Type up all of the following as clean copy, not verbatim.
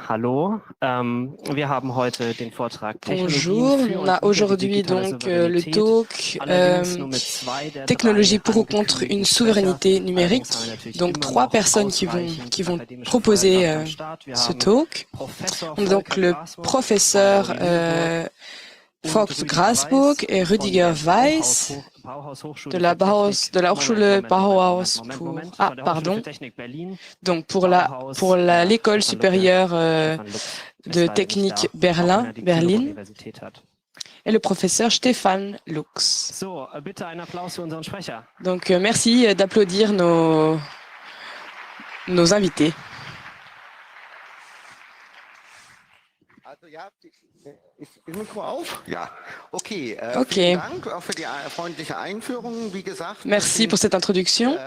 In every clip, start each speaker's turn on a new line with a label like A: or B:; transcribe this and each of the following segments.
A: hallo. Wir haben heute den Vortrag
B: Bonjour,
A: Technologien für
B: on a
A: und unter die
B: aujourd'hui
A: digitale
B: donc le
A: Souveränität,
B: talk
A: allerdings nur mit zwei der
B: Technologie
A: drei
B: pour ou contre
A: angekündigten
B: une
A: Sprecher.
B: souveraineté
A: Allerdings haben wir
B: numérique.
A: natürlich
B: Donc
A: immer
B: trois
A: noch
B: personnes
A: ausreichend
B: qui vont
A: akademische
B: proposer
A: Feuerkraft am Start. Wir
B: ce
A: haben
B: talk.
A: Professor
B: On a donc
A: Volker
B: le
A: Grasmuck von der
B: professeur
A: Uni Lüneburg und
B: Fox
A: Rüdiger Weiß
B: Grasburg et
A: von
B: Rüdiger
A: der
B: Weiss
A: Bauhaus-Hochschule für Technik.
B: de la Hochschule Bauhaus
A: Von der Hochschule für
B: pardon.
A: Technik Berlin.
B: Donc
A: Bauhaus,
B: l'école
A: Stefan Lucke.
B: supérieure
A: Stefan Lux ist
B: de
A: leider nicht
B: technique
A: da, auch wenn er die
B: Berlin
A: Kiel-Universität hat.
B: et le professeur Stefan Lux.
A: So, bitte einen Applaus für unseren Sprecher.
B: Donc merci d'applaudir nos invités.
C: Also ja, ist Mikro auf? Ja. Okay.
B: Ok.
C: Vielen Dank auch für die freundliche Einführung. Wie gesagt,
B: Merci pour cette introduction.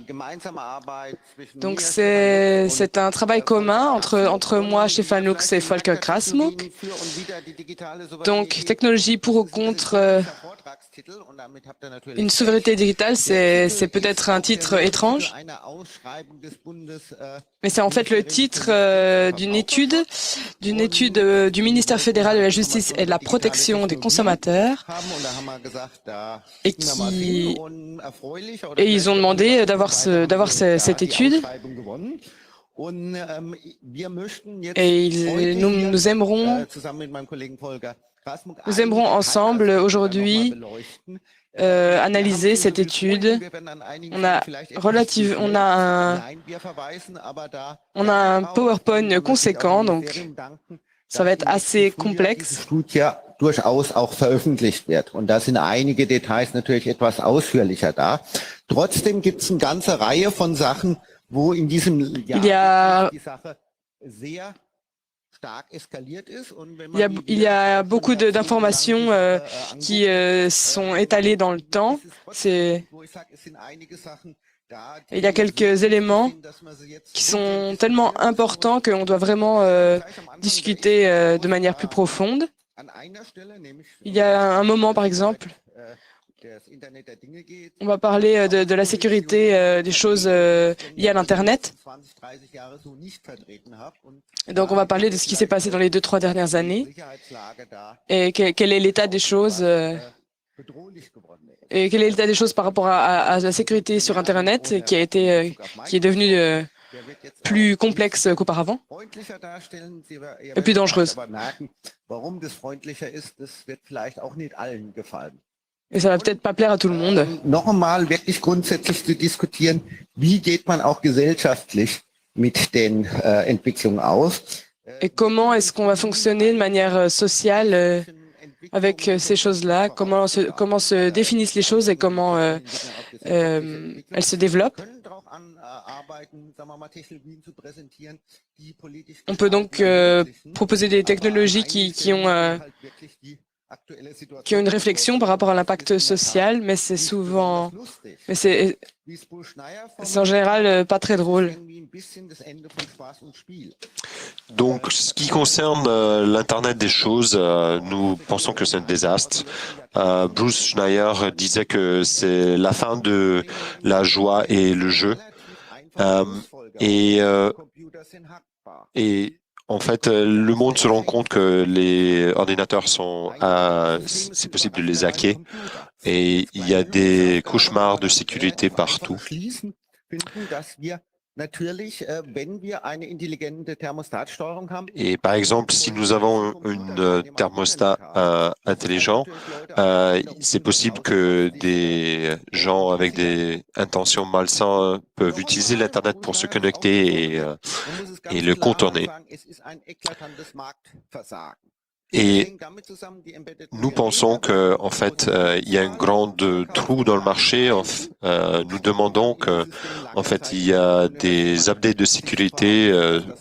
C: gemeinsame Arbeit zwischen
B: Donc
C: mir, Stefan Lux
B: c'est un travail commun entre moi, Stefan Lux et Volker Grasmuck.
C: für und wieder die digitale
B: Donc
C: Souveränität.
B: technologie pour ou contre
C: Vortragstitel und damit habt ihr natürlich
B: une souveraineté digitale, c'est peut-être un titre étrange,
C: eine Ausschreibung des Bundes,
B: mais c'est en fait le titre d'une étude du ministère fédéral de la justice et de la protection des consommateurs et ils ont demandé d'avoir cette étude et nous aimerons ensemble aujourd'hui analyser cette étude. On a un PowerPoint conséquent, donc ça va être assez complexe.
C: Durchaus auch veröffentlicht wird. Und da sind einige Details natürlich etwas ausführlicher da. Trotzdem gibt es eine ganze Reihe von Sachen, wo in diesem Jahr die Sache sehr stark eskaliert ist. Und wenn man
B: il y a beaucoup d'informations qui sont étalées dans le temps. Il y a quelques éléments qui sont tellement importants qu'on doit vraiment discuter de manière plus profonde. Il y a un moment, par exemple, on va parler de la sécurité des choses liées à l'Internet. Donc, on va parler de ce qui s'est passé dans les 2-3 dernières années et quel est l'état des choses et quel est l'état des choses par rapport à la sécurité sur Internet qui est devenue plus complexe qu'auparavant et plus dangereuse. Et ça va peut-être pas plaire à tout le monde.
C: Noch einmal wirklich grundsätzlich zu diskutieren, wie geht man auch gesellschaftlich mit den Entwicklungen aus?
B: Et comment est-ce qu'on va fonctionner de manière sociale avec ces choses-là? Comment se définissent les choses et comment elles se développent? On peut donc proposer des technologies qui ont une réflexion par rapport à l'impact social, mais c'est en général pas très drôle.
D: Donc, ce qui concerne l'Internet des choses, nous pensons que c'est un désastre. Bruce Schneier disait que c'est la fin de la joie et le jeu. Et en fait, le monde se rend compte que les ordinateurs c'est possible de les hacker et il y a des cauchemars de sécurité partout. Et par exemple, si nous avons une thermostat intelligent, c'est possible que des gens avec des intentions malsaines peuvent utiliser l'Internet pour se connecter et le contourner. Et nous pensons que, en fait, il y a un grand trou dans le marché. Nous demandons que, en fait, il y a des updates de sécurité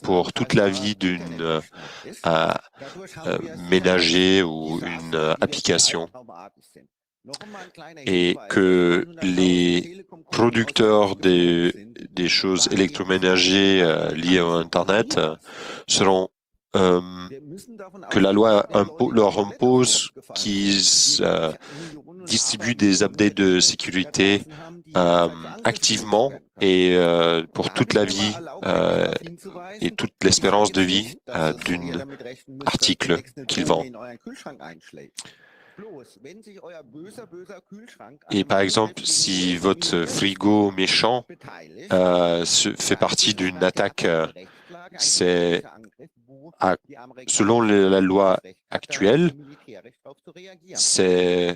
D: pour toute la vie d'une ménager ou une application, et que les producteurs des choses électroménagers liées à Internet seront que la loi leur impose qu'ils distribuent des updates de sécurité activement et pour toute la vie et toute l'espérance de vie d'un article qu'ils vendent. Et par exemple, si votre frigo méchant fait partie d'une attaque, c'est selon la loi actuelle, c'est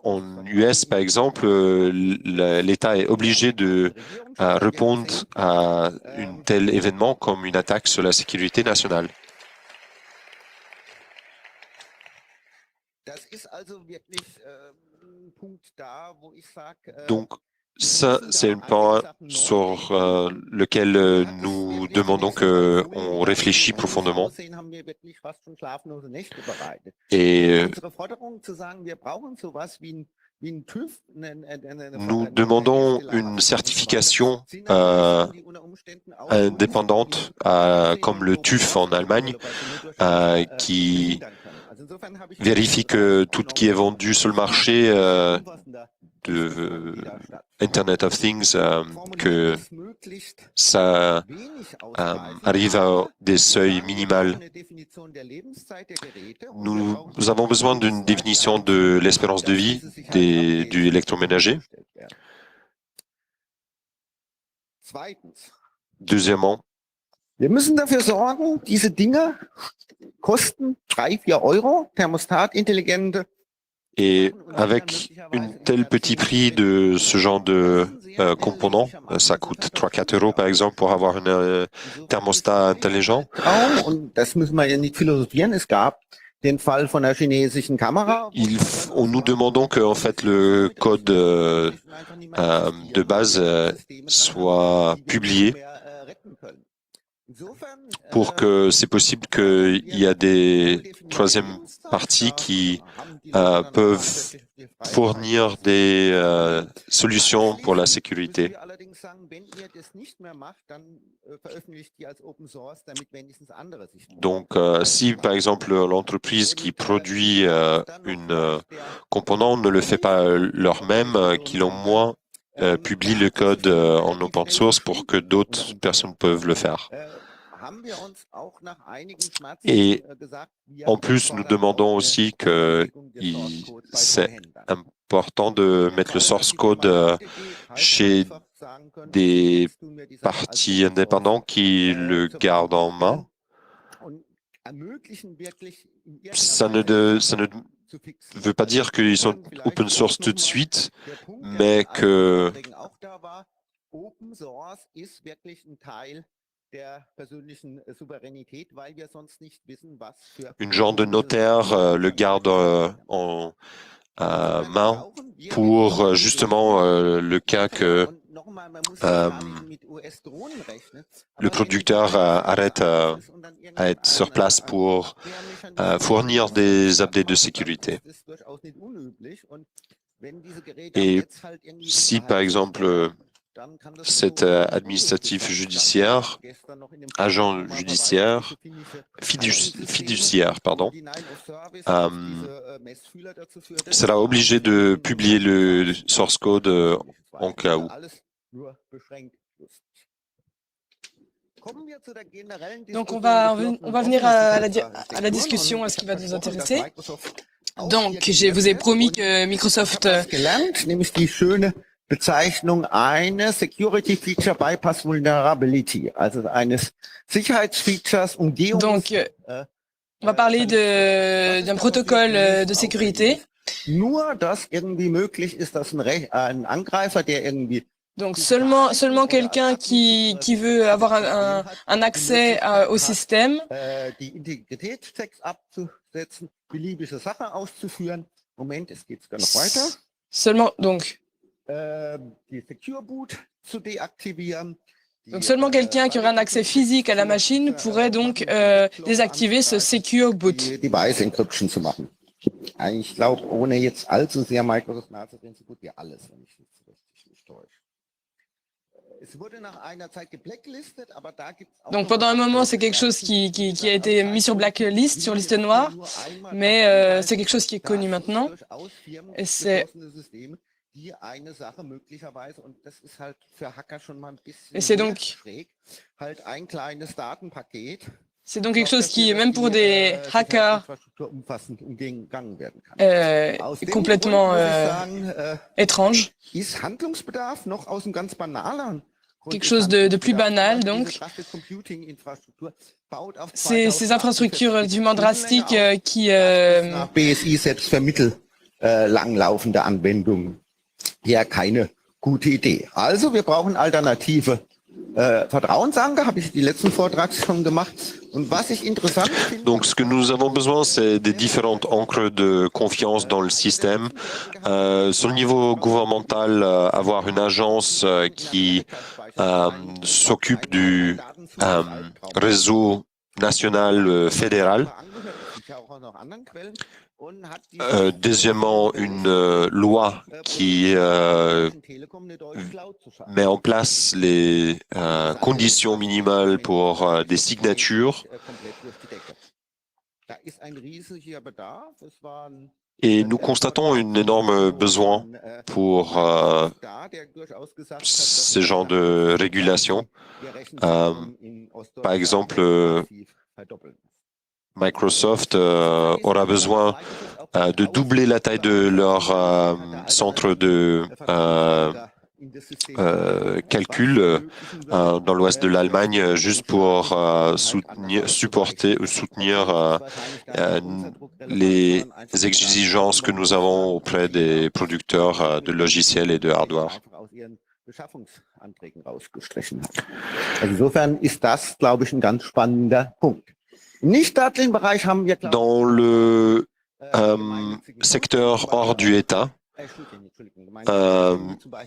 D: en US par exemple, l'État est obligé de répondre à un tel événement comme une attaque sur la sécurité nationale. Donc, ça, c'est un point sur lequel nous demandons qu'on réfléchisse profondément. Et nous demandons une certification indépendante, comme le TÜV en Allemagne, qui vérifie que tout ce qui est vendu sur le marché de Internet of Things, que ça arrive à des seuils minimales. Nous avons besoin d'une définition de l'espérance de vie du électroménager. Deuxièmement,
C: wir müssen dafür sorgen, diese Dinge kosten 3-4 Euro, Thermostat intelligente.
D: Et avec un tel petit prix de ce genre de components, ça coûte 3-4 euros par exemple pour avoir un thermostat intelligent.
C: Und das müssen wir ja nicht philosophieren. Es gab den Fall von der chinesischen Kamera.
D: Nous demandons que en fait le code de base soit publié pour que c'est possible qu'il y a des troisièmes parties qui peuvent fournir des solutions pour la sécurité. Donc, si par exemple l'entreprise qui produit une composant ne le fait pas leur-même, qu'ils au moins publie le code en open source pour que d'autres personnes peuvent le faire. Et en plus, nous demandons aussi que c'est important de mettre le source code chez des parties indépendantes qui le gardent en main. Ça ne veut pas dire qu'ils sont open source tout de suite, mais que une genre de notaire le garde en main pour justement le cas que le producteur arrête à être sur place pour fournir des updates de sécurité. Et si par exemple cet administratif judiciaire, agent judiciaire, fiduciaire, pardon, sera obligé de publier le source code en cas où.
B: Donc on va venir à la discussion, à ce qui va nous intéresser. Donc je vous ai promis que Microsoft
C: Bezeichnung eine Security Feature Bypass Vulnerability, also eines Sicherheitsfeatures Umgehungs.
B: Donc, on va parler d'un protocole de sécurité.
C: Nur, dass irgendwie möglich ist, dass ein Angreifer, der irgendwie
B: donc seulement quelqu'un qui veut avoir un accès au système.
C: Die Integritätschecks abzusetzen, beliebige Sachen auszuführen. Moment, es geht sogar noch weiter.
B: Seulement donc.
C: Die Secure Boot zu deaktivieren.
B: Donc seulement quelqu'un qui aurait un accès physique à la machine pourrait donc désactiver ce Secure Boot.
C: Device Encryption zu machen. Ich glaube, ohne jetzt allzu sehr Microsoft nachzudrehen, so gut wie alles, wenn ich nicht richtig mich täusche.
B: Donc pendant un moment, c'est quelque chose qui a été mis sur blacklist, sur liste noire, mais c'est quelque chose qui est connu maintenant. Et c'est donc quelque chose qui, même pour des hackers, est complètement étrange. Quelque chose de plus banal, donc. Ces infrastructures relativement drastiques qui...
C: BSI selbst für mittellanglaufende Anwendungen ja keine gute Idee. Also wir brauchen alternative Vertrauensanker, habe ich die letzten Vortrags schon gemacht. Und was ich interessant finde,
D: donc, ce que nous avons besoin, c'est des différentes encres de confiance dans le système. Sur le niveau gouvernemental, avoir une agence qui s'occupe du réseau national fédéral. Deuxièmement, une loi qui met en place les conditions minimales pour des signatures. Et nous constatons un énorme besoin pour ce genre de régulation. Par exemple, Microsoft aura besoin de doubler la taille de leur centre de calcul dans l'ouest de l'Allemagne, juste pour soutenir les exigences que nous avons auprès des producteurs de logiciels et de hardware.
C: Insofern ist das, glaube ich, ein ganz spannender Punkt.
D: Dans le secteur hors du État,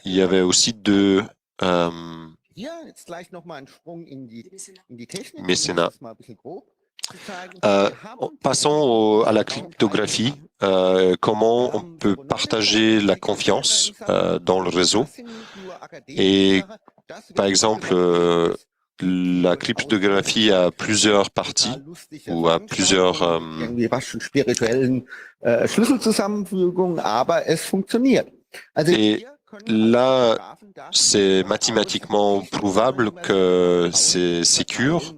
D: il y avait aussi deux mécénats. Passons à la cryptographie. Comment on peut partager la confiance dans le réseau. Et par exemple, la cryptographie a plusieurs parties ou a plusieurs et là, c'est mathématiquement prouvable que c'est sécure.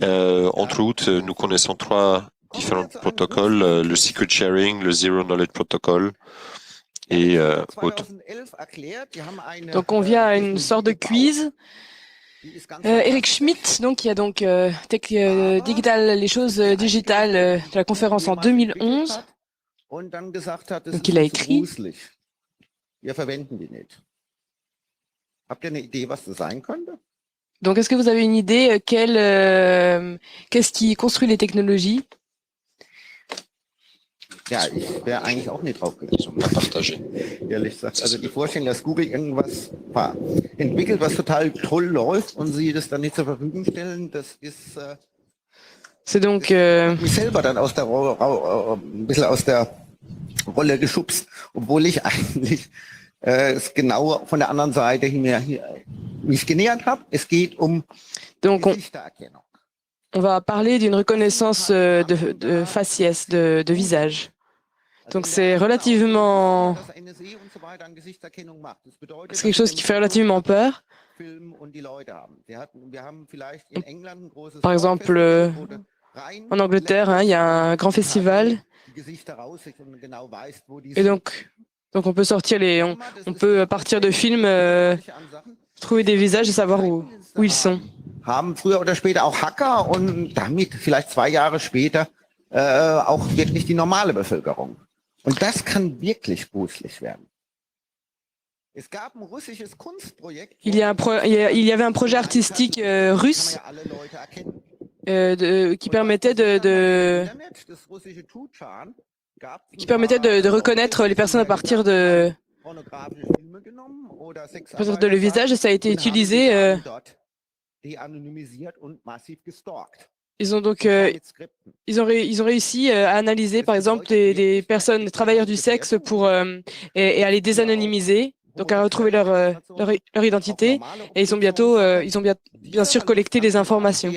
D: Entre autres, nous connaissons trois différents protocoles, le Secret Sharing, le Zero Knowledge Protocol et autres.
B: Donc on vient à une sorte de quiz. Eric Schmidt, donc, qui a donc les choses digitales de la conférence en 2011. Donc il a écrit. Donc est-ce que vous avez une idée qu'est-ce qui construit les technologies?
C: Ja, ich wäre eigentlich auch nicht drauf gekommen. Ehrlich gesagt. Also die Vorstellung, dass Google irgendwas entwickelt, was total toll läuft und sie das dann nicht zur Verfügung stellen, das ist
B: c'est donc
C: mich selber dann ein bisschen aus der Rolle geschubst, obwohl ich eigentlich es genau von der anderen Seite mich genähert habe. Es geht um Gesichtererkennung.
B: On va parler d'une reconnaissance de faciès, de visage. Donc c'est relativement... C'est quelque chose qui fait relativement peur. Par exemple, en Angleterre, il y a un grand festival. Et donc on peut sortir on peut partir de films, trouver des visages et savoir où ils sont.
C: Haben früher oder später auch Hacker und damit vielleicht 2 Jahre später auch wirklich die normale Bevölkerung. Und das kann wirklich gruselig werden. Es gab ein russisches Kunstprojekt.
B: Il y avait un projet artistique russe qui permettait de reconnaître les personnes à partir de le visage, et ça a été utilisé. Ils ont donc ils ont réussi à analyser par exemple des personnes, des travailleurs du sexe et à les désanonymiser. donc à retrouver leur identité, et ils ont bien sûr collecté les informations.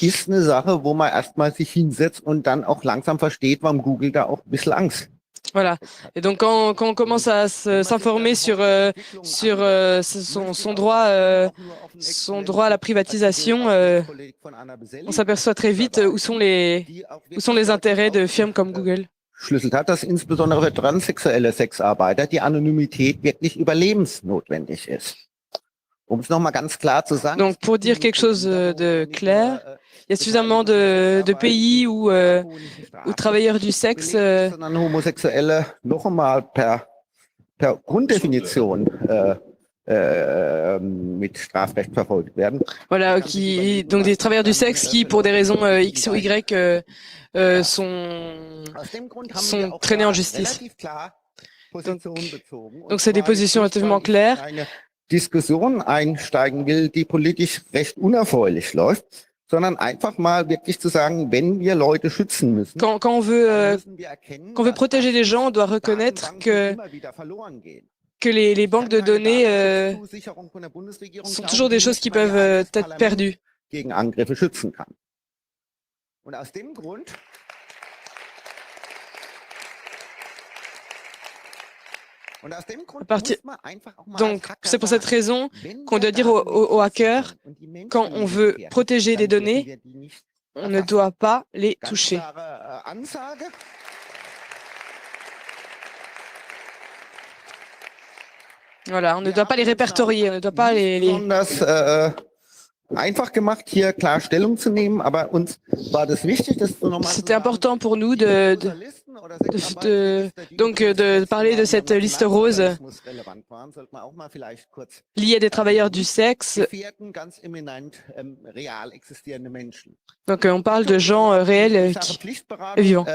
C: Ist eine Sache, wo man erstmal sich hinsetzt und dann auch langsam versteht, warum Google da auch ein bisschen Angst.
B: Voilà. Et donc quand on commence à s'informer sur son droit à la privatisation, on s'aperçoit très vite où sont les intérêts de firmes comme Google.
C: Schlüsselt hat, dass insbesondere für transsexuelle Sexarbeiter die Anonymität wirklich überlebensnotwendig ist. Um es nochmal ganz klar zu sagen.
B: Donc pour dire quelque chose de clair, il y a suffisamment de pays où travailleurs du sexe
C: Homosexuelle noch einmal per Grunddefinition mit Strafrecht verfolgt werden.
B: Voilà, donc des travailleurs du sexe qui, pour des raisons X ou Y, sont traînés en justice. Donc c'est des positions relativement claires.
C: Diskussion einsteigen will, die politisch recht unerfreulich läuft, sondern einfach mal wirklich zu sagen, wenn wir Leute schützen müssen.
B: Quand on veut protéger les gens, on doit reconnaître que les banques de données sont toujours des choses qui peuvent être perdues.
C: Gegen Angriffe schützen kann. Und aus dem Grund
B: Donc, c'est pour cette raison qu'on doit dire aux hackers, quand on veut protéger les données, on ne doit pas les toucher. Voilà, on ne doit pas les répertorier, on ne doit pas les...
C: Einfach gemacht, hier klar Stellung zu nehmen, aber uns war das wichtig, dass du nochmal...
B: C'était important pour nous de parler de cette liste rose liée à des travailleurs du sexe. Donc on parle de gens réels et vivants.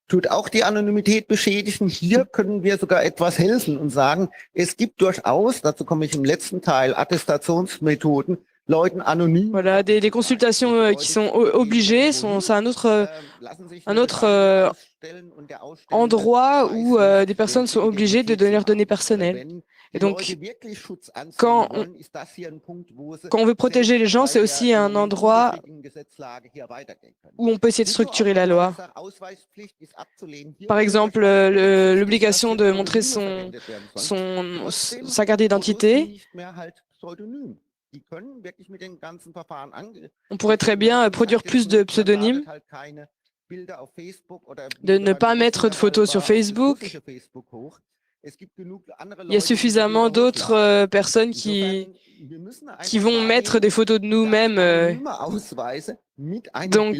C: Tut auch die Anonymität beschädigen. Hier können wir sogar etwas helfen und sagen, es gibt durchaus, dazu komme ich im letzten Teil, Attestationsmethoden, Leuten anonym.
B: Voilà, des consultations qui sont obligées, c'est un autre endroit où des personnes sont obligées de donner leurs données personnelles. Et donc, quand on veut protéger les gens, c'est aussi un endroit où on peut essayer de structurer la loi. Par exemple, l'obligation de montrer sa carte d'identité. On pourrait très bien produire plus de pseudonymes, de ne pas mettre de photos sur Facebook. Il y a suffisamment d'autres personnes qui vont mettre des photos de nous-mêmes. Donc,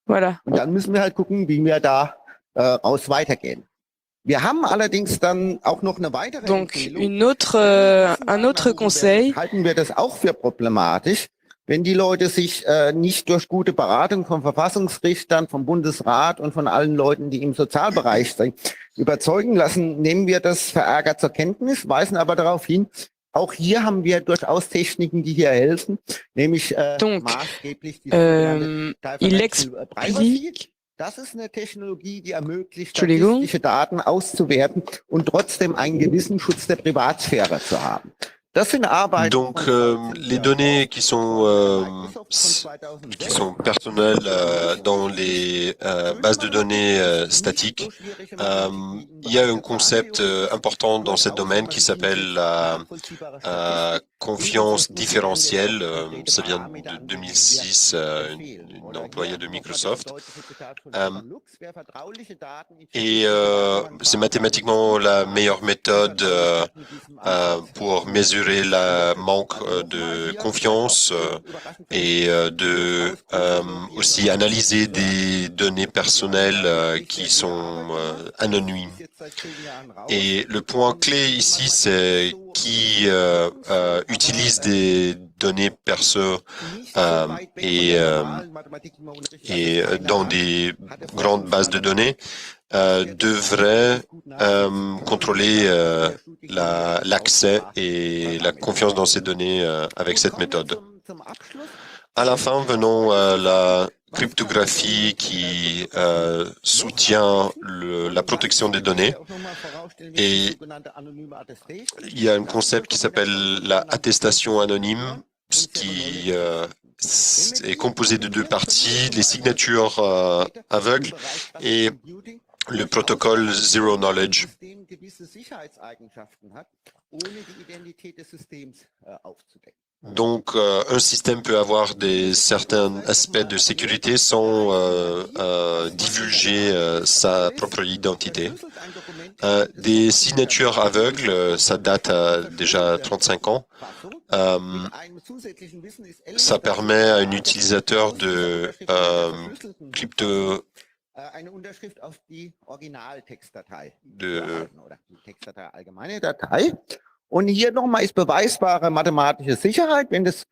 B: voilà.
C: Und dann müssen wir halt gucken, wie wir da aus weitergehen. Wir haben allerdings dann auch noch eine weitere
B: Donc, un autre conseil.
C: Halten wir das auch für problematisch, wenn die Leute sich nicht durch gute Beratung von Verfassungsrichtern, vom Bundesrat und von allen Leuten, die im Sozialbereich sind, überzeugen lassen, nehmen wir das verärgert zur Kenntnis, weisen aber darauf hin, auch hier haben wir durchaus Techniken, die hier helfen, nämlich maßgeblich die
B: il explique.
C: Das ist eine Technologie, die ermöglicht, statistische Daten auszuwerten und trotzdem einen gewissen Schutz der Privatsphäre zu haben.
D: Donc, les données qui sont personnelles dans les bases de données statiques, il y a un concept important dans ce domaine qui s'appelle la confiance différentielle. Ça vient de 2006, une employée de Microsoft. Et c'est mathématiquement la meilleure méthode pour mesurer le manque de confiance et de aussi analyser des données personnelles qui sont anonymes. Et le point clé ici, c'est qui utilise des données perso et dans des grandes bases de données devrait contrôler l'accès et la confiance dans ces données avec cette méthode. À la fin, venons à la cryptographie qui soutient la protection des données. Et il y a un concept qui s'appelle la attestation anonyme, qui est composé de deux parties, les signatures aveugles et le protocole Zero Knowledge. Donc, un système peut avoir certains aspects de sécurité sans divulguer sa propre identité. Des signatures aveugles, ça date déjà 35 ans. Ça permet à un utilisateur de
C: Und hier nochmal ist beweisbare mathematische Sicherheit. Wenn das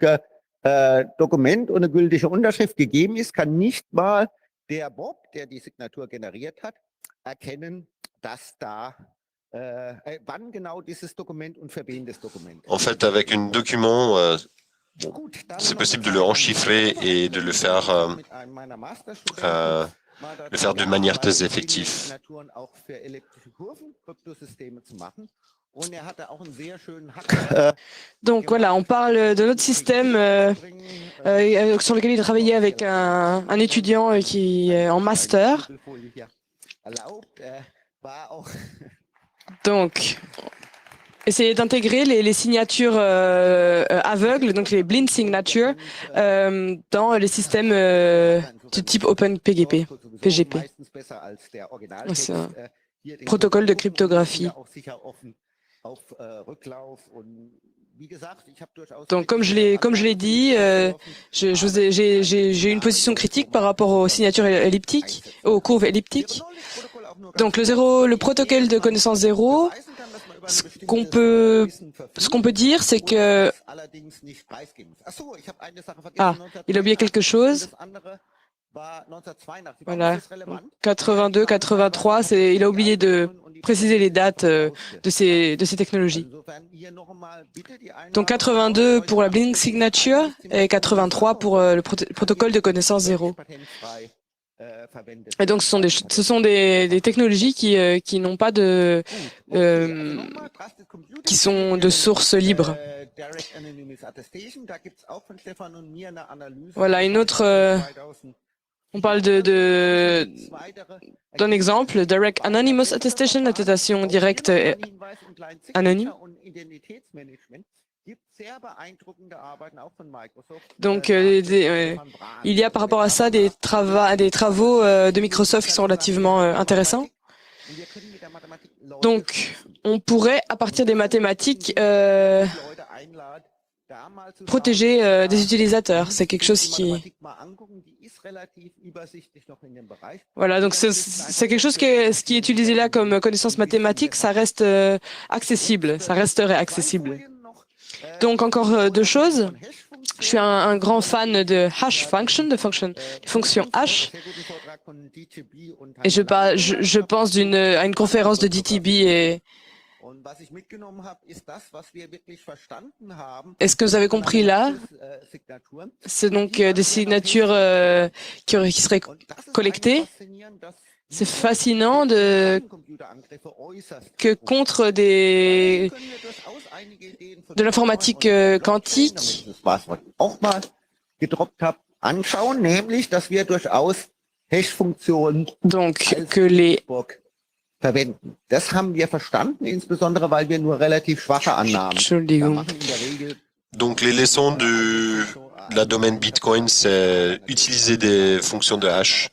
C: Dokument und eine gültige Unterschrift gegeben ist, kann nicht mal der Bob, der die Signatur generiert hat, erkennen, dass da wann genau dieses Dokument und für wen das Dokument ist.
D: En fait, avec un document, c'est possible de le enchiffrer et de le faire de manière très effective.
B: Donc voilà, on parle de notre système sur lequel il travaillait avec un étudiant qui est en master. Donc, essayer d'intégrer les signatures aveugles, donc les blind signatures, dans les systèmes de type OpenPGP, PGP. C'est un protocole de cryptographie. Donc, comme je l'ai dit, j'ai une position critique par rapport aux signatures elliptiques, aux courbes elliptiques. Donc, le protocole de connaissance zéro, ce qu'on peut dire, c'est que... Ah, il a oublié quelque chose. Voilà, 82, 83, il a oublié de préciser les dates de ces technologies. Donc 82 pour la Blink Signature et 83 pour le protocole de connaissance zéro. Et donc ce sont des technologies qui n'ont pas qui sont de source libre. Voilà une autre. On parle d'un exemple, Direct Anonymous Attestation, attestation directe et anonyme. Donc, il y a par rapport à ça des travaux de Microsoft qui sont relativement intéressants. Donc, on pourrait, à partir des mathématiques, protéger des utilisateurs. C'est quelque chose qui... Voilà, donc c'est quelque chose qui est utilisé là comme connaissance mathématique, ça reste accessible, ça resterait accessible. Donc encore deux choses. Je suis un grand fan de hash function, de fonction hash. Et je pense à une conférence de DTB et ce que vous avez compris là, c'est donc des signatures qui seraient collectées. C'est fascinant que contre de l'informatique quantique, donc que les
C: verwenden. Das haben wir verstanden, insbesondere weil wir nur relativ schwache Annahmen machen.
D: Donc les leçons de la domaine Bitcoin, c'est utiliser des fonctions de hash,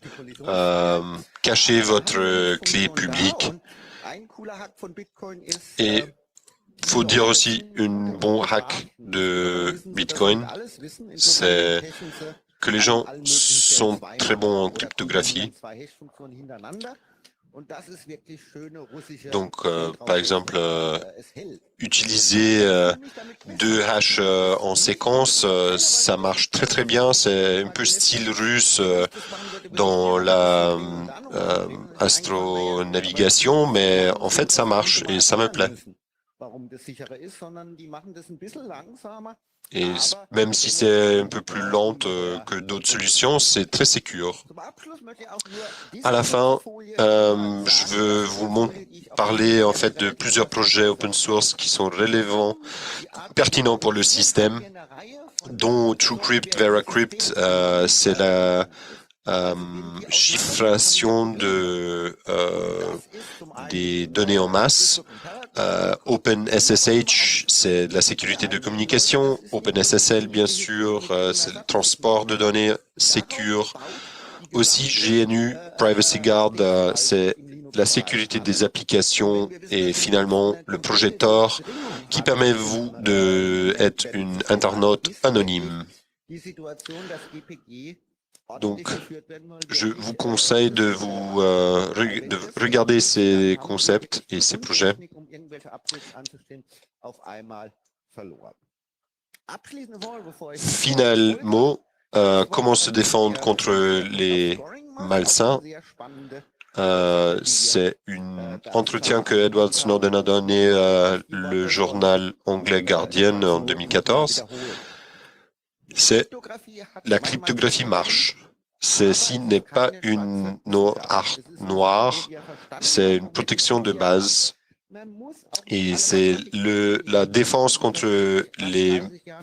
D: cacher votre clé publique. Et il faut dire aussi un bon hack de Bitcoin, c'est que les gens sont très bons en cryptographie. Donc, par exemple, utiliser deux hashes en séquence, ça marche très très bien. C'est un peu style russe dans la astronavigation, mais en fait, ça marche et ça me plaît. Et même si c'est un peu plus lent que d'autres solutions, c'est très sécure. À la fin, je veux vous parler en fait de plusieurs projets open source qui sont relevants, pertinents pour le système, dont TrueCrypt, VeraCrypt, c'est la chiffration des données en masse. OpenSSH, c'est de la sécurité de communication. OpenSSL, bien sûr, c'est le transport de données sécures. Aussi, GNU, Privacy Guard, c'est la sécurité des applications. Et finalement, le projet Tor, qui permet vous d'être une internaute anonyme. Donc, je vous conseille de regarder ces concepts et ces projets. Finalement, comment se défendre contre les malsains? C'est un entretien que Edward Snowden a donné le journal anglais Guardian en 2014. C'est la cryptographie marche. Ceci n'est pas une art noire, c'est une protection de base. Et c'est la défense contre les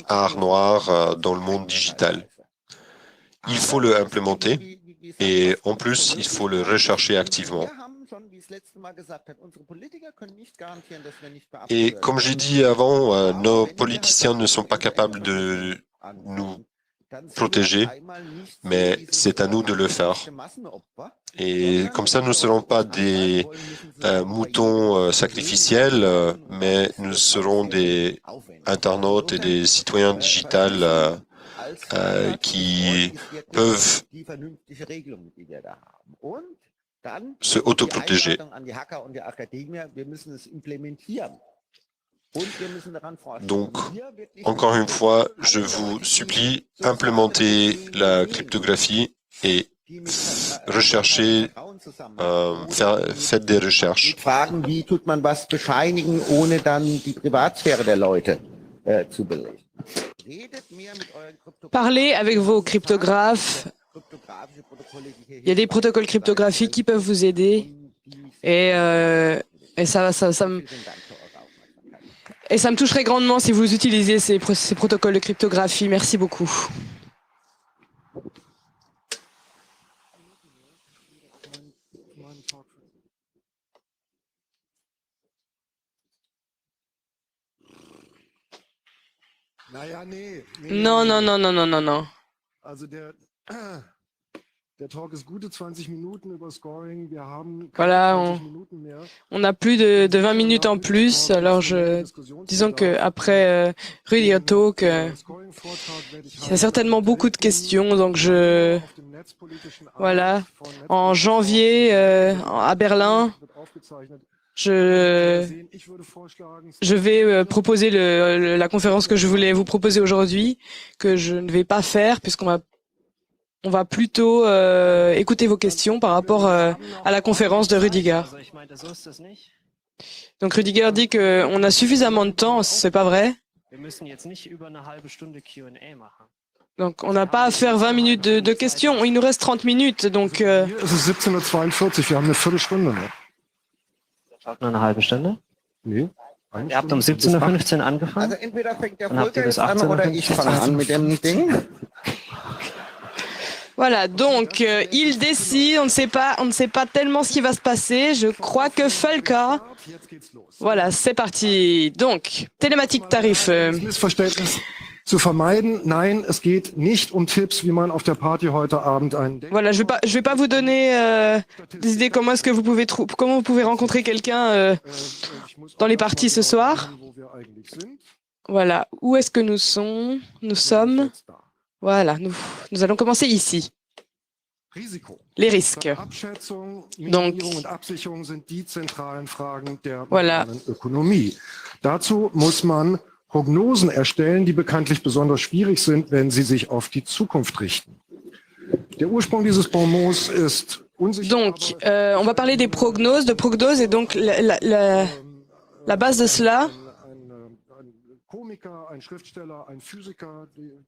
D: arts noirs dans le monde digital. Il faut le implémenter et en plus, il faut le rechercher activement. Et comme j'ai dit avant, nos politiciens ne sont pas capables de nous protéger, mais c'est à nous de le faire. Et comme ça, nous ne serons pas des moutons sacrificiels, mais nous serons des internautes et des citoyens digitales qui peuvent se autoprotéger. Donc, encore une fois, je vous supplie, implémentez la cryptographie et recherchez, faites des recherches.
C: Fragen, wie tut man was bescheinigen, ohne dann die Privatsphäre der Leute zu belegen.
B: Parlez avec vos cryptographes. Il y a des protocoles cryptographiques qui peuvent vous aider. Et ça me toucherait grandement si vous utilisiez ces protocoles de cryptographie. Merci beaucoup. Non, non, non, non, non, non, non. Voilà, on a plus de 20 minutes en plus. Alors, disons qu'après Rudiger Talk, il y a certainement beaucoup de questions. Donc, voilà, en janvier, à Berlin, je vais proposer la conférence que je voulais vous proposer aujourd'hui, que je ne vais pas faire puisqu'on va plutôt écouter vos questions par rapport à la conférence de Rudiger. Donc Rudiger dit qu'on a suffisamment de temps, c'est pas vrai. Donc on n'a pas à faire 20 minutes de questions, il nous reste 30 minutes. Donc,
A: Eine halbe Stunde? Nee. Ihr habt um 17:15 Uhr angefangen?
C: Also entweder fängt der
A: Dann habt ihr bis
C: Volker an oder ich fange an mit dem Ding.
B: Voilà, donc il décide, on ne sait pas tellement ce qui va se passer. Je crois que Volker. Voilà, c'est parti. Donc, télématique tarif.
E: Zu vermeiden. Nein, es geht nicht um Tipps, wie man auf der Party heute Abend einen Date.
B: Voilà, je vais pas vous donner des idées comment vous pouvez rencontrer quelqu'un dans les parties ce soir. Voilà, où est-ce que nous sommes. Voilà, nous allons commencer ici. Les risques. Donc, voilà.
E: Dazu muss man Prognosen erstellen, die bekanntlich besonders schwierig sind, wenn sie sich auf die Zukunft richten. Der Ursprung dieses Bonmots ist unsicher.
B: Donc, on va parler des prognoses, et donc la base de cela,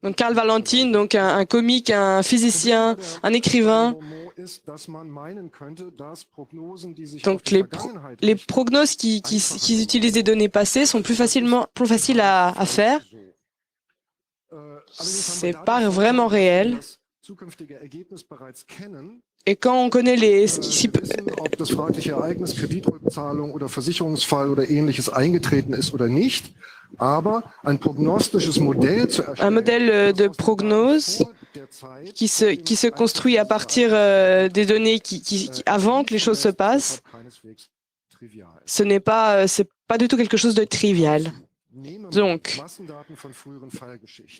B: Donc Karl Valentin, donc un comique, un physicien, un écrivain. Donc les prognoses qui utilisent des données passées sont plus faciles à faire. C'est pas vraiment réel. Et quand on connaît
E: ob das fragliche Ereignis, Kreditrückzahlung oder Versicherungsfall oder ähnliches eingetreten ist oder nicht, aber ein prognostisches Modell zu erstellen,
B: un modèle de prognose qui se construit à partir des données avant que les choses se passent, c'est pas du tout quelque chose de trivial. Donc,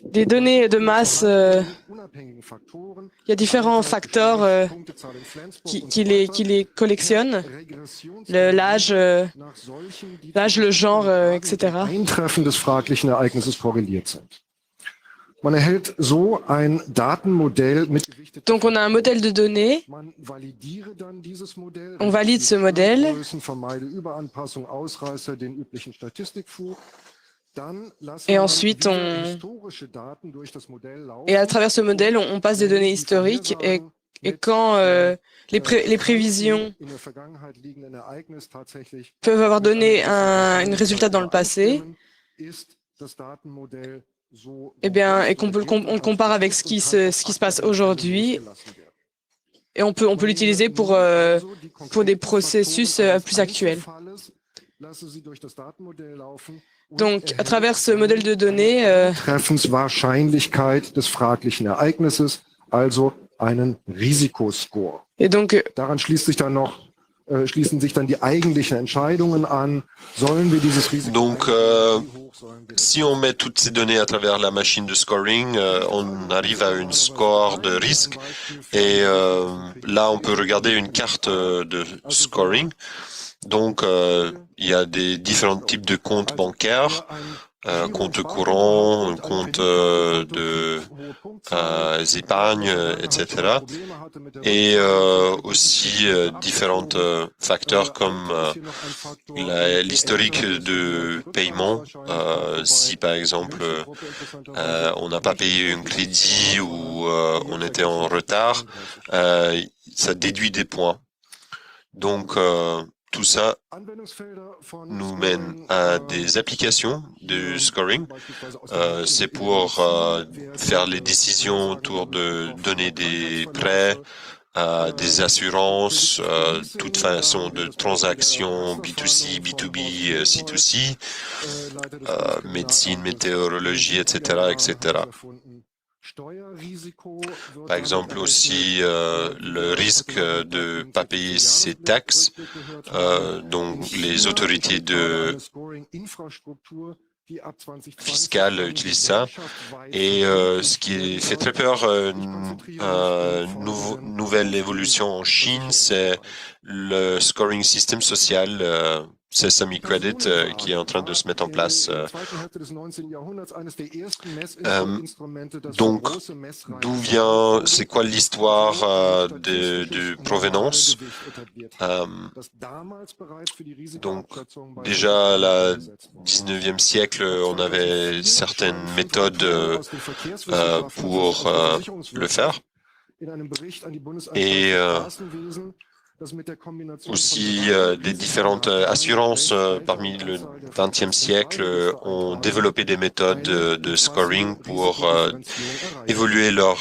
B: des données de masse, il y a différents facteurs qui les collectionnent, l'âge, le genre, etc.
E: Eintreffen des fraglichen Ereignisses korreliert sind. Man erhält so ein Datenmodell mit
B: Donc, on a un modèle de données, on valide ce modèle, et ensuite, à travers ce modèle, on passe des données historiques et quand les prévisions peuvent avoir donné un résultat dans le passé, et qu'on on le compare avec ce qui se passe aujourd'hui, et on peut l'utiliser pour des processus plus actuels. Donc, à travers ce modèle de données,
E: Treffenswahrscheinlichkeit des fraglichen Ereignisses, also einen Risikoscore.
B: Et donc,
E: daran schließen sich dann die eigentlichen Entscheidungen an. Sollen wir dieses Risiko?
D: Donc, si on met toutes ces données à travers la machine de scoring, on arrive à une score de risque. Et là, on peut regarder une carte de scoring. Donc, il y a des différents types de comptes bancaires, compte courant, compte épargne, etc. Et aussi différents facteurs comme l'historique de paiement. Si par exemple on n'a pas payé un crédit ou on était en retard, ça déduit des points. Donc tout ça nous mène à des applications de scoring. C'est pour faire les décisions autour de donner des prêts, des assurances, toute façon de transactions B2C, B2B, C2C, médecine, météorologie, etc., etc. Par exemple aussi le risque de ne pas payer ses taxes, donc les autorités fiscales utilisent ça. Et ce qui fait très peur, nouvelle évolution en Chine, c'est le scoring système social, Sesame Credit, qui est en train de se mettre en place. Donc, d'où vient, c'est quoi l'histoire de provenance? Donc, déjà, à 19e siècle, on avait certaines méthodes pour le faire. Et aussi des différentes assurances parmi le XXe siècle ont développé des méthodes de scoring pour évoluer leur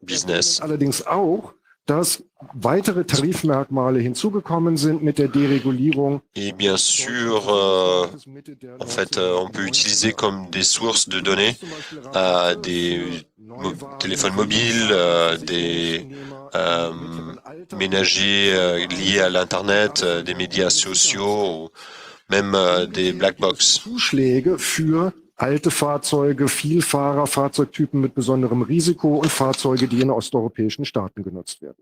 D: business.
E: Dass weitere Tarifmerkmale hinzugekommen sind mit der Deregulierung.
D: Et bien sûr, en fait, on peut utiliser comme des sources de données des téléphones mobiles, des ménagers liés à l'Internet, des médias sociaux, même des black box.
E: Zuschläge für alte Fahrzeuge, Vielfahrer, Fahrzeugtypen mit besonderem Risiko und Fahrzeuge, die in osteuropäischen Staaten genutzt werden.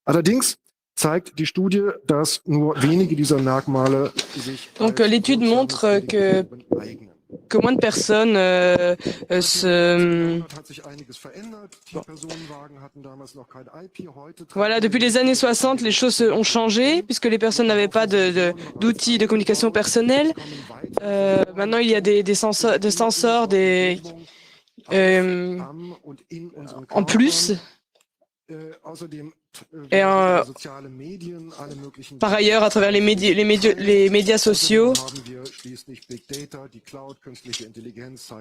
E: Allerdings zeigt die Studie, dass nur wenige dieser Merkmale sich
B: Donc l'étude montre que que moins de personnes se... Bon. Voilà, depuis les années 60, les choses ont changé puisque les personnes n'avaient pas d'outils de communication personnelle. Maintenant, il y a des sensors en plus. Et par ailleurs, à travers les médias sociaux,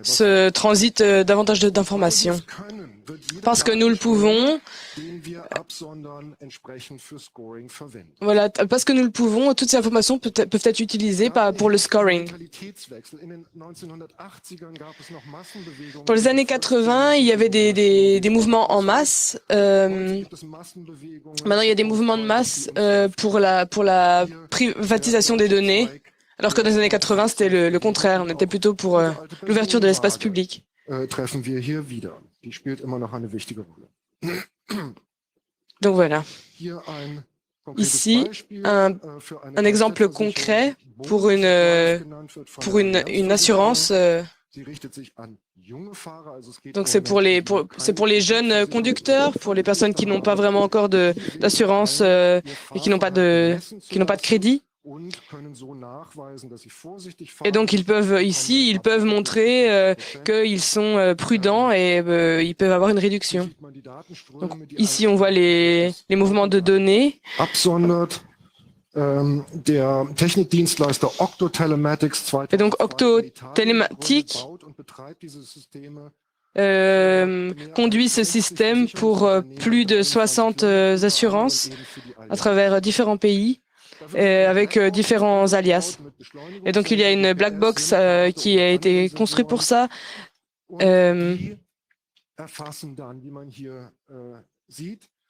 B: se transite davantage d'informations. Parce que nous le pouvons, voilà, parce que nous le pouvons, toutes ces informations peuvent être utilisées pour le scoring. Dans les années 80, il y avait des mouvements en masse. Maintenant, il y a des mouvements de masse pour la privatisation des données, alors que dans les années 80, c'était le contraire. On était plutôt pour l'ouverture de l'espace public. Donc voilà. Ici, un exemple concret pour une assurance. Donc c'est pour les jeunes conducteurs, pour les personnes qui n'ont pas vraiment encore d'assurance et qui n'ont pas de crédit. Et donc ils peuvent montrer qu'ils sont prudents et ils peuvent avoir une réduction. Donc ici on voit les mouvements de données. Et donc Octo Telematics conduit ce système pour plus de 60 assurances à travers différents pays avec différents alias. Et donc il y a une black box qui a été construite pour ça.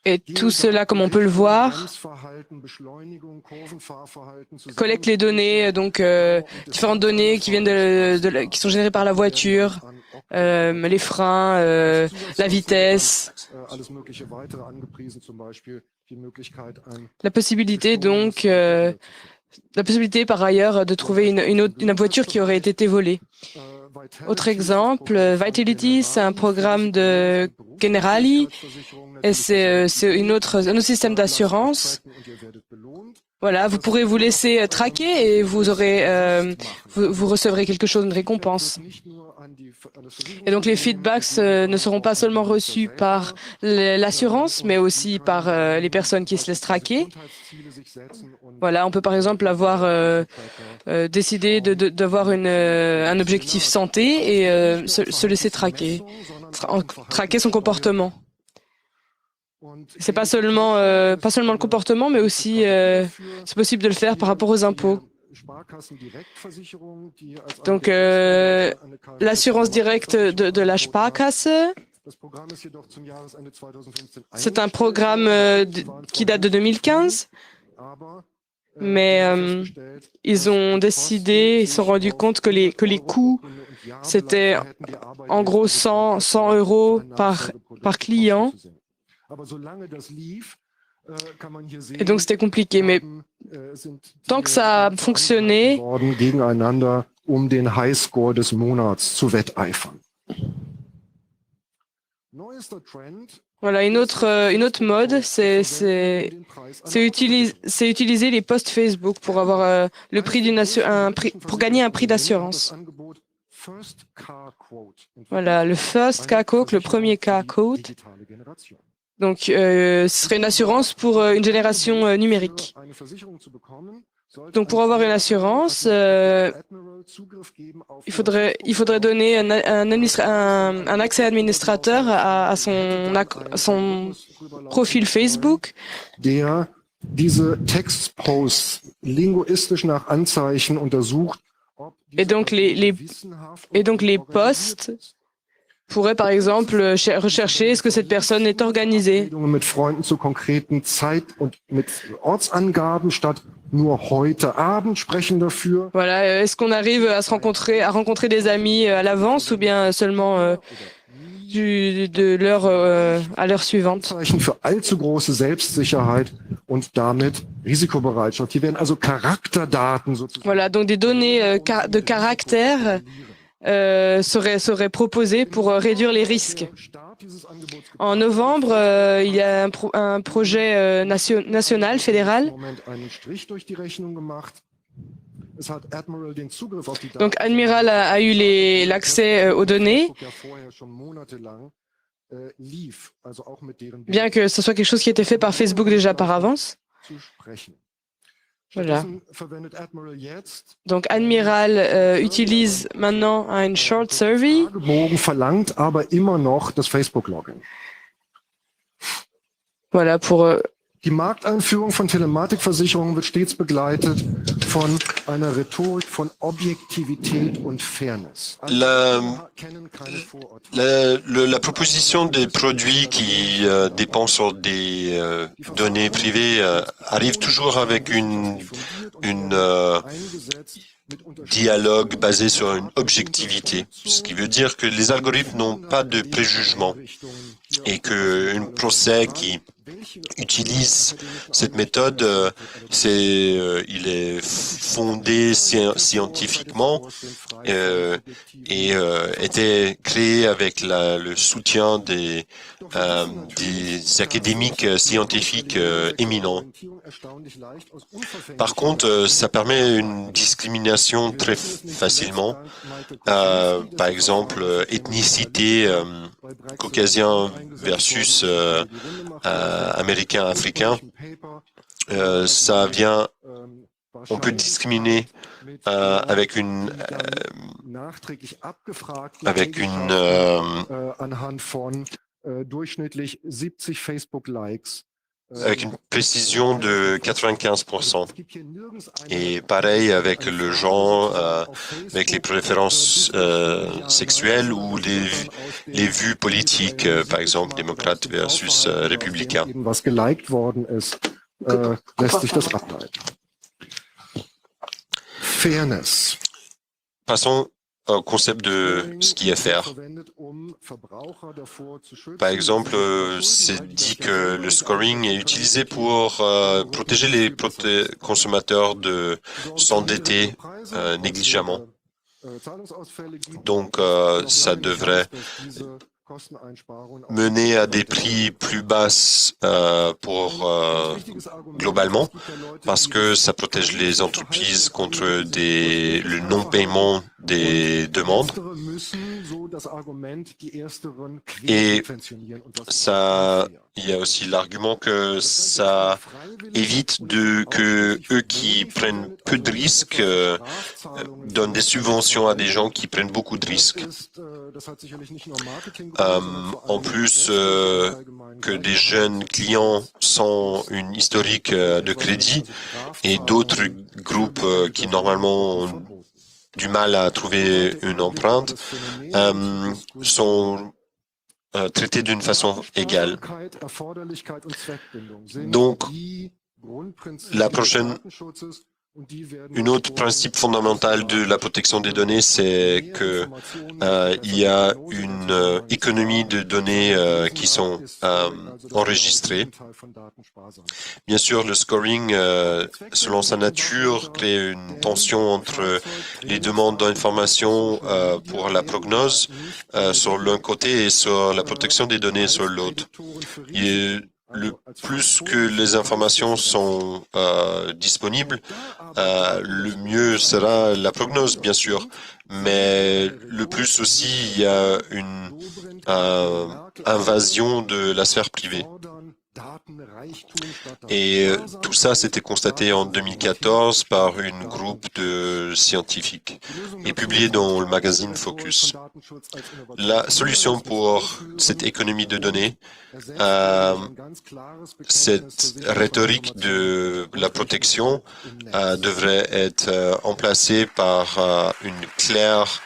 B: Et tout cela, comme on peut le voir, collecte les données, donc différentes données qui viennent qui sont générées par la voiture, les freins, la vitesse. La possibilité par ailleurs de trouver une voiture qui aurait été volée. Autre exemple, Vitality, c'est un programme de Generali et c'est un autre système d'assurance. Voilà, vous pourrez vous laisser traquer et vous recevrez quelque chose, une récompense. Et donc les feedbacks ne seront pas seulement reçus par l'assurance, mais aussi par les personnes qui se laissent traquer. Voilà, on peut par exemple décider d'avoir un objectif santé et se laisser traquer son comportement. C'est pas seulement le comportement, mais aussi c'est possible de le faire par rapport aux impôts. Donc l'assurance directe de la Sparkasse, c'est un programme qui date de 2015, mais ils se sont rendus compte que les coûts, c'était en gros 100 € par client. Et donc c'était compliqué, mais tant que ça a fonctionné, voilà, une autre mode, c'est utiliser les posts Facebook pour avoir le prix pour gagner un prix d'assurance. Voilà, le First Car Quote, le premier Car Quote. Donc, ce serait une assurance pour une génération numérique. Donc, pour avoir une assurance, il faudrait donner un accès administrateur à son profil Facebook. Et donc, les posts pourrait par exemple rechercher est-ce que cette personne est organisée. Voilà, est-ce qu'on arrive à rencontrer des amis à l'avance ou bien seulement à l'heure suivante. Voilà, donc des données de caractère serait proposé pour réduire les risques. En novembre, il y a un projet national, fédéral. Donc, Admiral a eu l'accès aux données, bien que ce soit quelque chose qui était fait par Facebook déjà par avance. Voilà. Donc, Admiral utilise maintenant un short survey. Voilà, pour...
E: Die Markteinführung von Telematikversicherungen wird stets begleitet von einer Rhetorik von Objektivität und Fairness.
D: La proposition des produits qui dépendent sur des données privées arrive toujours avec une dialogue basé sur une objectivité, ce qui veut dire que les algorithmes n'ont pas de préjugement et qu'un procès qui utilise cette méthode, il est fondé scientifiquement et était créé avec le soutien des académiques scientifiques éminents. Par contre, ça permet une discrimination très facilement. Par exemple, ethnicité caucasien versus américain, africain. Ça vient, on peut discriminer avec une précision de 95%. Et pareil avec le genre, avec les préférences sexuelles ou les vues politiques, par exemple démocrate versus républicain.
E: Fairness.
D: Passons au concept de ce qui est faire. Par exemple, c'est dit que le scoring est utilisé pour protéger les consommateurs de s'endetter négligemment. Donc, ça devrait mener à des prix plus basses globalement, parce que ça protège les entreprises contre le non-paiement des demandes. Et il y a aussi l'argument que ça évite que eux qui prennent peu de risques donnent des subventions à des gens qui prennent beaucoup de risques. En plus que des jeunes clients sans une historique de crédit et d'autres groupes qui normalement ont du mal à trouver une empreinte sont traités d'une façon égale. Donc, un autre principe fondamental de la protection des données, c'est que il y a une économie de données qui sont enregistrées. Bien sûr, le scoring, selon sa nature, crée une tension entre les demandes d'information pour la prognose sur l'un côté et sur la protection des données sur l'autre. Le plus que les informations sont disponibles, le mieux sera la prognose, bien sûr. Mais le plus aussi, il y a une invasion de la sphère privée. Et tout ça, c'était constaté en 2014 par un groupe de scientifiques et publié dans le magazine Focus. La solution pour cette économie de données, cette rhétorique de la protection devrait être emplacée par une clair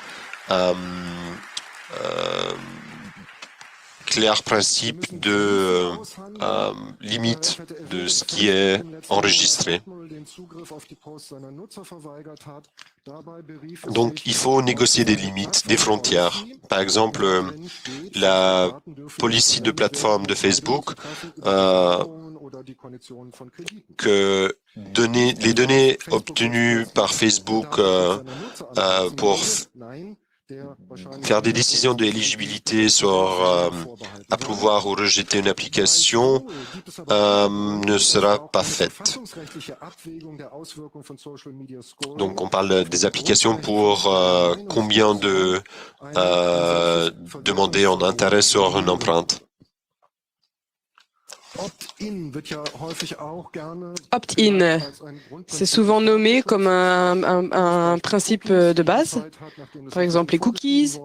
D: principe de limite de ce qui est enregistré. Donc, il faut négocier des limites, des frontières. Par exemple, la policy de plateforme de Facebook, que les données obtenues par Facebook pour faire des décisions d'éligibilité sur approuvoir ou rejeter une application ne sera pas faite. Donc, on parle des applications pour combien de demander en intérêt sur une empreinte.
B: Opt-in, c'est souvent nommé comme un principe de base. Par exemple, les cookies.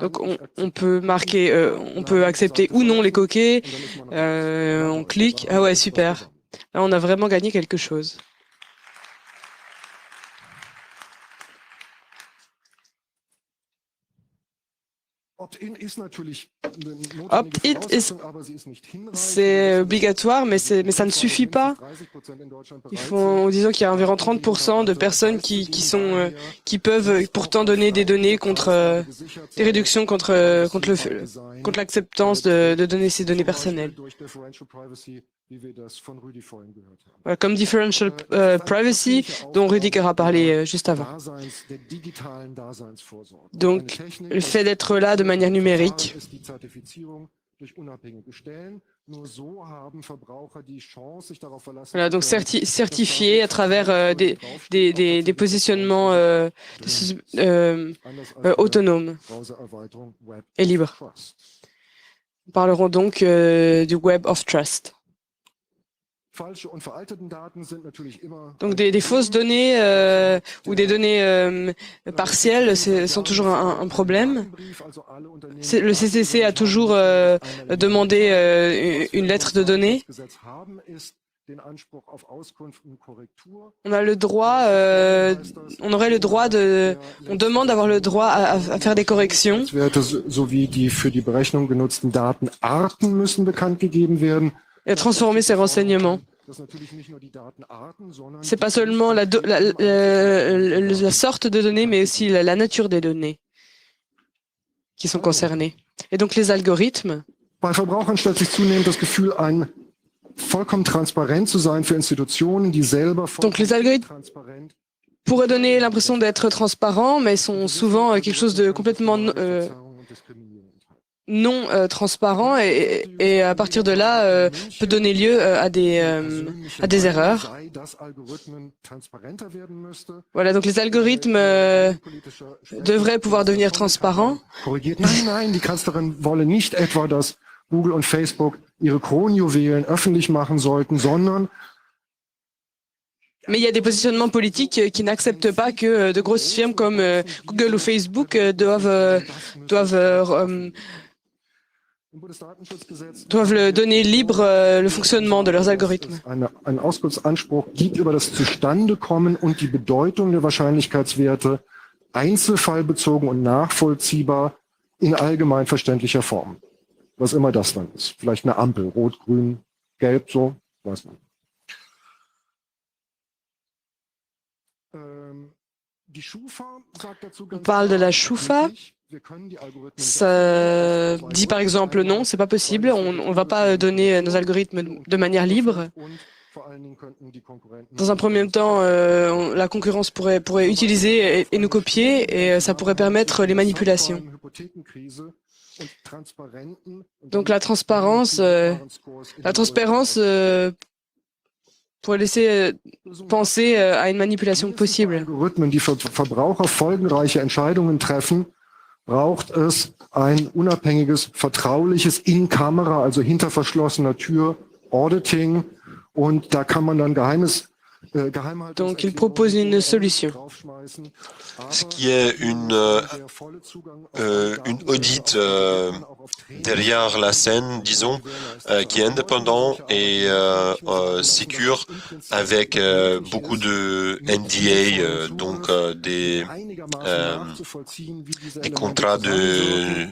B: Donc, on peut marquer, on peut accepter ou non les cookies. On clique. Ah ouais, super. Là, on a vraiment gagné quelque chose. Opt-in, c'est obligatoire, mais ça ne suffit pas. Disons qu'il y a environ 30% de personnes qui peuvent pourtant donner des données contre des réductions contre l'acceptance de donner ces données personnelles. Comme differential privacy, dont Rüdiger a parlé juste avant. Donc, le fait d'être là de manière numérique. Voilà, donc certifié à travers des positionnements autonomes et libres. Nous parlerons donc du Web of Trust. Donc des fausses données ou des données partielles sont toujours un problème. Le CCC a toujours demandé une lettre de données. On a le droit, on demande d'avoir le droit à faire des corrections.
E: Sowie die für die Berechnung genutzten Datenarten müssen bekannt gegeben werden.
B: Et transformer ces renseignements. C'est pas seulement la sorte de données, mais aussi la nature des données qui sont concernées. Et donc les algorithmes.
E: Bei Verbrauchern stellt sich zunehmend das Gefühl ein, vollkommen transparent zu sein für Institutionen, die selber
B: donc les algorithmes pourraient donner l'impression d'être transparents, mais sont souvent quelque chose de complètement non transparent et à partir de là peut donner lieu à des erreurs. Voilà, donc les algorithmes devraient pouvoir devenir transparents.
E: Nein, die Kanzlerin wolle nicht etwa, dass Google und Facebook ihre Kronjuwelen öffentlich machen sollten, sondern
B: mais il y a des positionnements politiques qui n'acceptent pas que de grosses firmes comme Google ou Facebook doivent donner libre le fonctionnement de leurs algorithmes.
E: Ein Auskunftsanspruch gibt über das Zustandekommen und die Bedeutung der Wahrscheinlichkeitswerte einzelfallbezogen und nachvollziehbar in allgemein verständlicher Form. Was immer das dann ist. Vielleicht eine Ampel, rot, grün, gelb, so, weiß man.
B: On parle de la Schufa. Ça dit par exemple non, c'est pas possible, on ne va pas donner nos algorithmes de manière libre. Dans un premier temps, la concurrence pourrait utiliser et nous copier et ça pourrait permettre les manipulations. Donc la transparence pourrait laisser penser à une manipulation possible.
E: Algorithmen, die für Verbraucher folgenreiche Entscheidungen treffen, braucht es ein unabhängiges, vertrauliches In-Kamera, also hinter verschlossener Tür, Auditing. Und da kann man dann
B: Donc il propose une solution.
D: Ce qui est une audit derrière la scène, disons, qui est indépendant et sécure avec beaucoup de NDA, donc des contrats de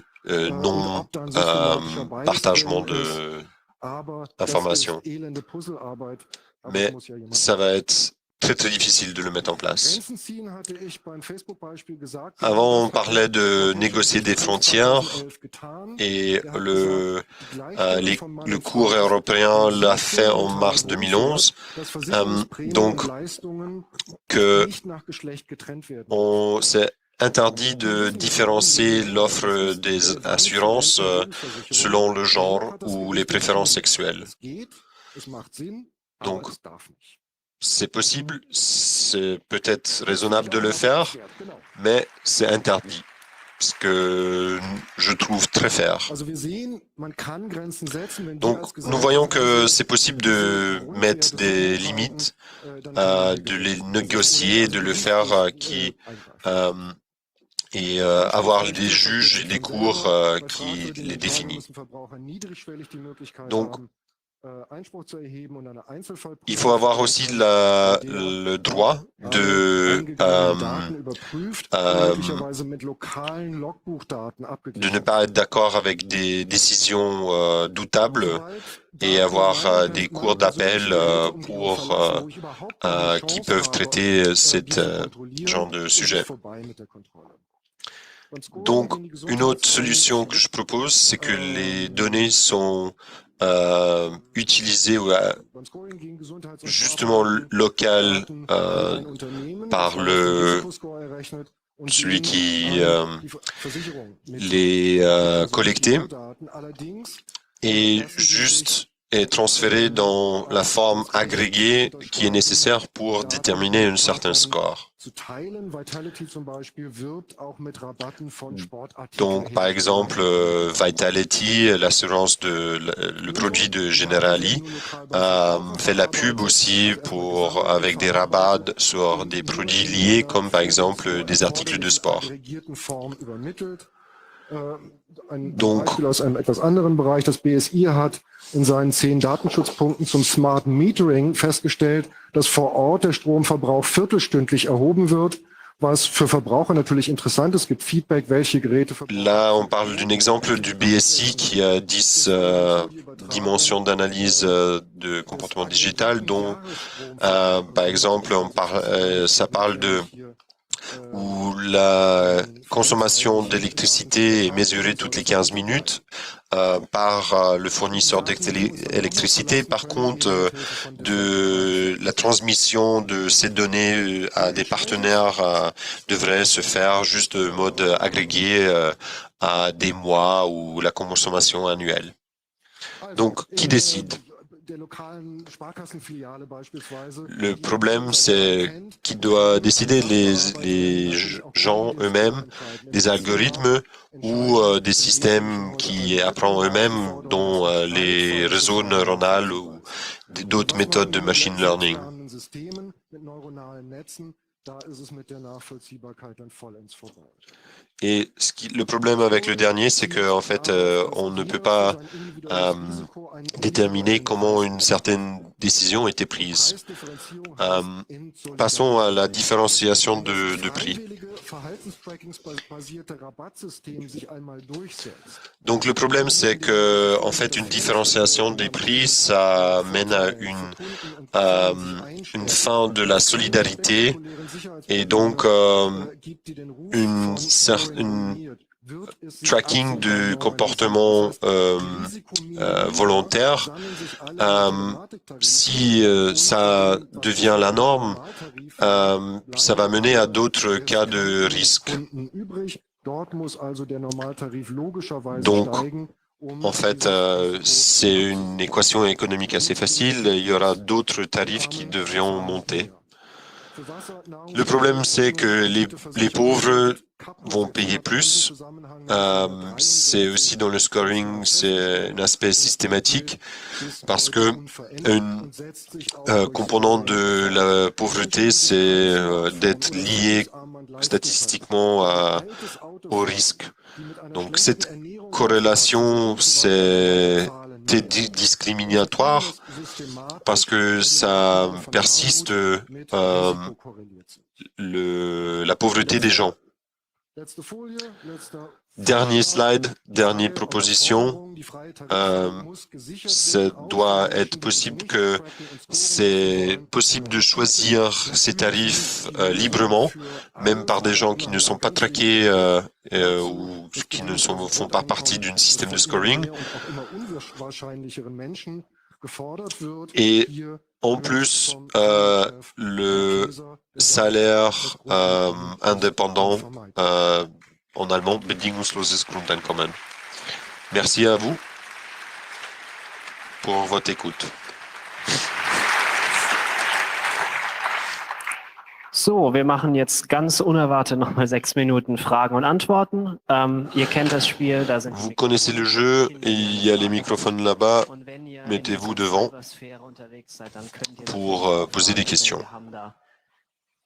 D: non-partagement d'informations. Mais ça va être très très difficile de le mettre en place. Avant, on parlait de négocier des frontières et le cours européen l'a fait en mars 2011. Donc, c'est interdit de différencier l'offre des assurances selon le genre ou les préférences sexuelles. Donc, c'est possible, c'est peut-être raisonnable de le faire, mais c'est interdit, ce que je trouve très fair. Donc, nous voyons que c'est possible de mettre des limites, de les négocier, de le faire et avoir des juges et des cours qui les définissent. Donc, il faut avoir aussi le droit de ne pas être d'accord avec des décisions doutables et avoir des cours d'appel qui peuvent traiter ce genre de sujet. Donc, une autre solution que je propose, c'est que les données sont utilisées justement locales par celui qui les collectait et juste est transféré dans la forme agrégée qui est nécessaire pour déterminer un certain score. Donc, par exemple, Vitality, l'assurance le produit de Generali, fait la pub aussi avec des rabats sur des produits liés, comme par exemple des articles de sport. Donc,
E: aus einem etwas anderen Bereich, das BSI hat in seinen 10 Datenschutzpunkten zum Smart Metering festgestellt, dass vor Ort der Stromverbrauch viertelstündlich erhoben wird, was für Verbraucher natürlich interessant ist. Es gibt Feedback, welche Geräte
D: Là, on parle d'un exemple du BSI qui a 10 dimensions d'analyse de comportement digital, dont, par exemple, ça parle où la consommation d'électricité est mesurée toutes les 15 minutes par le fournisseur d'électricité. Par contre, de la transmission de ces données à des partenaires devrait se faire juste de mode agrégé à des mois ou la consommation annuelle. Donc, qui décide ? Le problème, c'est qui doit décider, les gens eux-mêmes, des algorithmes ou des systèmes qui apprennent eux-mêmes, dont les réseaux neuronaux ou d'autres méthodes de machine learning. Et le problème avec le dernier, c'est qu'en fait, on ne peut pas déterminer comment une certaine décision a été prise. Passons à la différenciation de prix. Donc le problème, c'est que en fait, une différenciation des prix, ça mène à une fin de la solidarité et donc une tracking du comportement volontaire. Si ça devient la norme, ça va mener à d'autres cas de risque. Donc, en fait, c'est une équation économique assez facile. Il y aura d'autres tarifs qui devront monter. Le problème, c'est que les pauvres vont payer plus. C'est aussi dans le scoring, c'est un aspect systématique parce que un component de la pauvreté, c'est d'être lié statistiquement au risque. Donc cette corrélation, c'est discriminatoire parce que ça persiste la pauvreté des gens. Dernier slide, dernière proposition. Ça doit être possible que c'est possible de choisir ces tarifs librement, même par des gens qui ne sont pas traqués ou qui ne font pas partie d'un système de scoring. Et en plus, le salaire indépendant en allemand, bedingungsloses Grundeinkommen. Merci à vous pour votre écoute.
A: So, wir machen jetzt ganz unerwartet nochmal 6 Minuten Fragen und Antworten. Ihr kennt das Spiel, da sind
D: Vous connaissez le jeu, et il y a les microphones là-bas. Mettez-vous devant pour poser des questions.
A: Wir haben da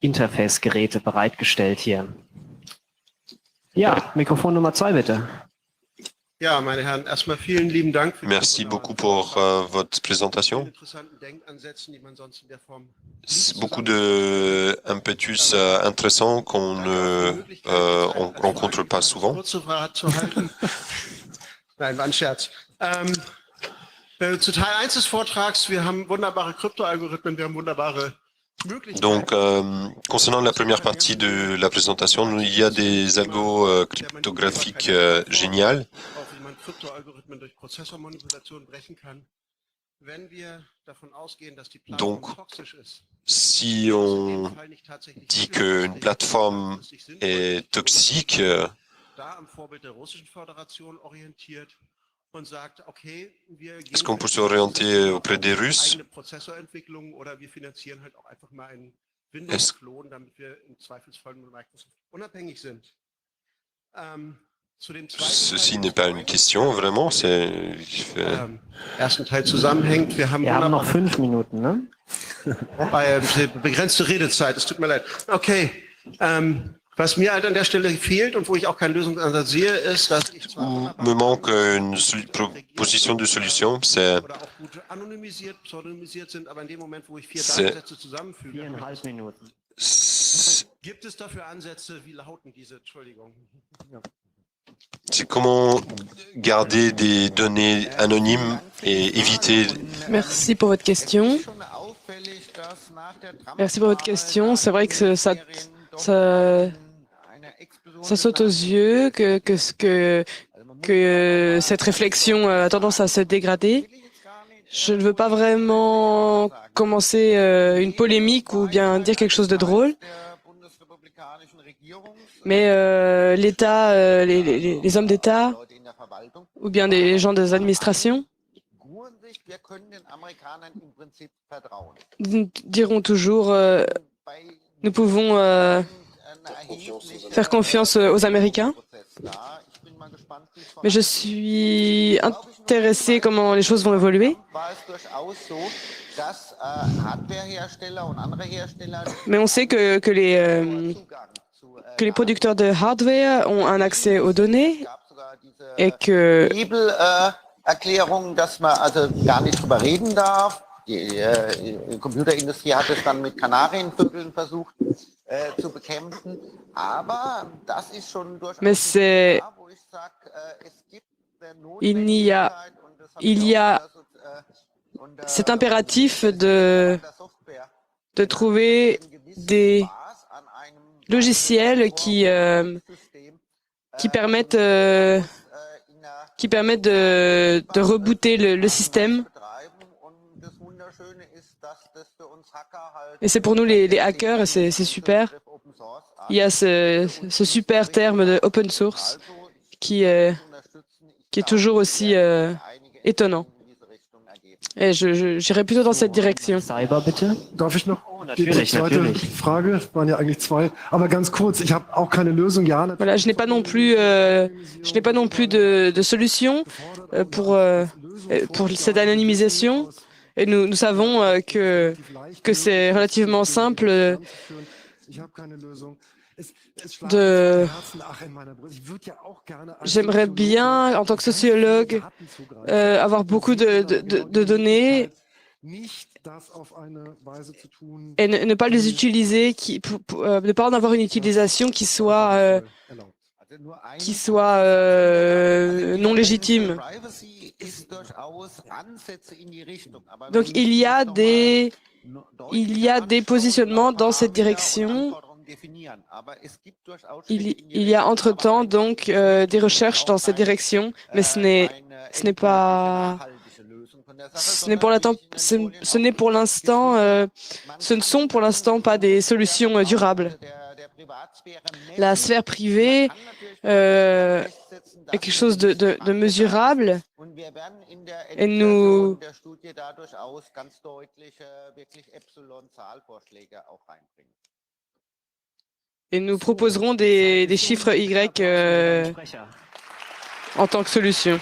A: Interface-Geräte bereitgestellt hier. Ja, Mikrofon Nummer 2 bitte.
F: Ja, meine Herren, erstmal vielen lieben Dank.
D: Merci beaucoup pour votre présentation. Beaucoup de impetus intéressants qu'on ne rencontre pas souvent.
F: Nein, war ein Scherz. Zu Teil 1 des Vortrags, wir haben wunderbare Kryptoalgorithmen, wir haben wunderbare Möglichkeiten.
D: Donc, concernant la première partie de la présentation, il y a des algos cryptographiques géniales.
F: Kryptoalgorithmen durch Prozessormanipulation brechen kann. Wenn wir davon ausgehen, dass die
D: Donc,
F: toxisch ist,
D: si on dit qu'une plateforme est toxique,
F: da am Vorbild der russischen Föderation orientiert und sagt, okay, wir
D: est-ce qu'on peut s'orienter auprès des Russes?
F: eigene Prozessorentwicklung oder wir finanzieren halt auch einfach mal einen Windows-Klon, damit wir im Zweifelsfall mit Microsoft unabhängig sind.
D: Ceci n'est pas une question, vraiment.
F: Ersten Teil zusammenhängt. Wir haben
A: noch 5 Minuten, ne?
F: Begrenzte Redezeit, es tut mir leid. Okay, was mir halt an der Stelle fehlt und wo ich auch keinen Lösungsansatz sehe, ist, dass ich
D: zwar me manque une proposition de solution, c'est
F: oder auch gut anonymisiert, pseudonymisiert sind, aber in dem Moment, wo ich 4 Datensätze zusammenfüge,
A: 4,5 Minuten.
F: Gibt es dafür Ansätze? Wie lauten diese? Entschuldigung.
A: Ja.
D: C'est comment garder des données anonymes et éviter.
B: Merci pour votre question. Merci pour votre question. C'est vrai que ça saute aux yeux que cette réflexion a tendance à se dégrader. Je ne veux pas vraiment commencer une polémique ou bien dire quelque chose de drôle. Mais l'État, les hommes d'État, ou bien des gens des administrations, diront toujours nous pouvons faire confiance aux Américains. Mais je suis intéressé comment les choses vont évoluer. Mais on sait que les producteurs de hardware ont un accès aux données et que
C: Erklärung, dass man also gar nicht drüber reden darf. Die Computerindustrie hat es dann mit Kanarienvögeln versucht zu bekämpfen. Aber das ist schon durchaus wo ich sage, es gibt
B: il y a cet impératif de trouver des logiciels qui permettent de rebooter le système. Et c'est pour nous les hackers, et c'est super. Il y a ce super terme de open source qui est toujours aussi étonnant. Et j'irai plutôt dans cette direction.
E: Darf ich noch die zweite Frage? Es waren ja eigentlich 2, aber ganz kurz. Ich habe auch keine Lösung. Ja,
B: voilà, je n'ai pas non plus de solution pour cette anonymisation. Et nous savons que c'est relativement simple J'aimerais bien, en tant que sociologue, avoir beaucoup de données et ne pas les utiliser, ne pas en avoir une utilisation qui soit qui soient non légitimes. Donc il y a des positionnements dans cette direction. Il y a entre-temps donc des recherches dans cette direction, mais ce n'est ce ne sont pour l'instant pas des solutions durables. La sphère privée est quelque chose de mesurable et nous proposerons des chiffres Y en tant que solution.